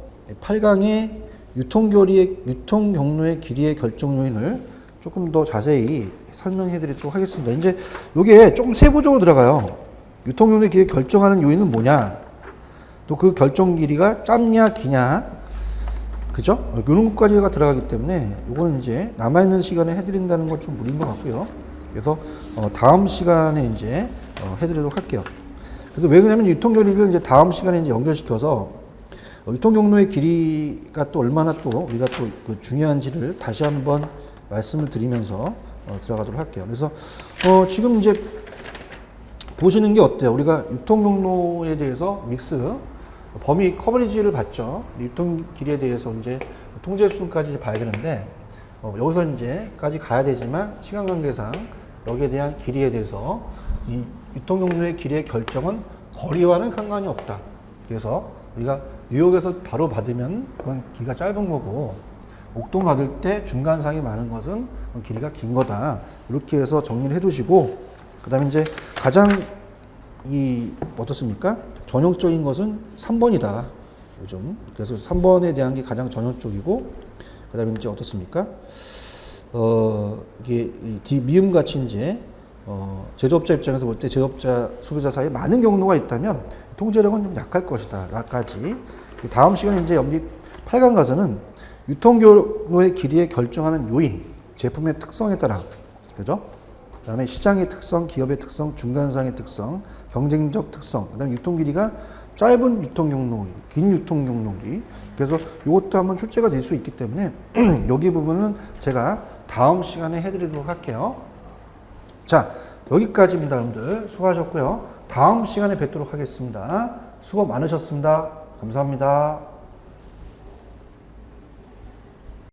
8강의 유통 경로의 길이의 결정 요인을 조금 더 자세히 설명해 드리도록 하겠습니다. 이제 요게 조금 세부적으로 들어가요. 유통 경로의 길이를 결정하는 요인은 뭐냐? 또 그 결정 길이가 짧냐, 기냐? 그죠? 이런 것까지가 들어가기 때문에 요거는 이제 남아있는 시간에 해드린다는 건 좀 무리인 것 같고요. 그래서 다음 시간에 이제 해드리도록 할게요. 그래서 왜 그러냐면 유통 경로를 이제 다음 시간에 이제 연결시켜서 유통 경로의 길이가 또 얼마나 또 우리가 또 그 중요한지를 다시 한번 말씀을 드리면서 들어가도록 할게요. 그래서 지금 이제 보시는 게 어때요? 우리가 유통 경로에 대해서 믹스 범위 커버리지를 봤죠. 유통 길이에 대해서 이제 통제 수준까지 봐야 되는데 여기서 이제까지 가야 되지만 시간 관계상 여기에 대한 길이에 대해서 이 유통 경로의 길이의 결정은 거리와는 상관이 없다. 그래서 우리가 뉴욕에서 바로 받으면 그건 길이가 짧은 거고, 옥동 받을 때 중간상이 많은 것은 길이가 긴 거다. 이렇게 해서 정리를 해두시고, 그 다음에 이제 가장 어떻습니까? 전형적인 것은 3번이다. 요즘. 그래서 3번에 대한 게 가장 전형적이고, 그 다음에 이제 어떻습니까? 이게 미음 같이 이제, 제조업자 입장에서 볼 때 제조업자, 소비자 사이에 많은 경로가 있다면 통제력은 좀 약할 것이다. 라까지. 다음 시간에 이제 8강 가서는 유통 경로의 길이에 결정하는 요인, 제품의 특성에 따라, 그죠? 그 다음에 시장의 특성, 기업의 특성, 중간상의 특성, 경쟁적 특성, 그 다음에 유통 길이가 짧은 유통 경로, 긴 유통 경로기. 그래서 이것도 한번 출제가 될 수 있기 때문에 여기 부분은 제가 다음 시간에 해드리도록 할게요. 자, 여기까지입니다, 여러분들. 수고하셨고요. 다음 시간에 뵙도록 하겠습니다. 수고 많으셨습니다. 감사합니다.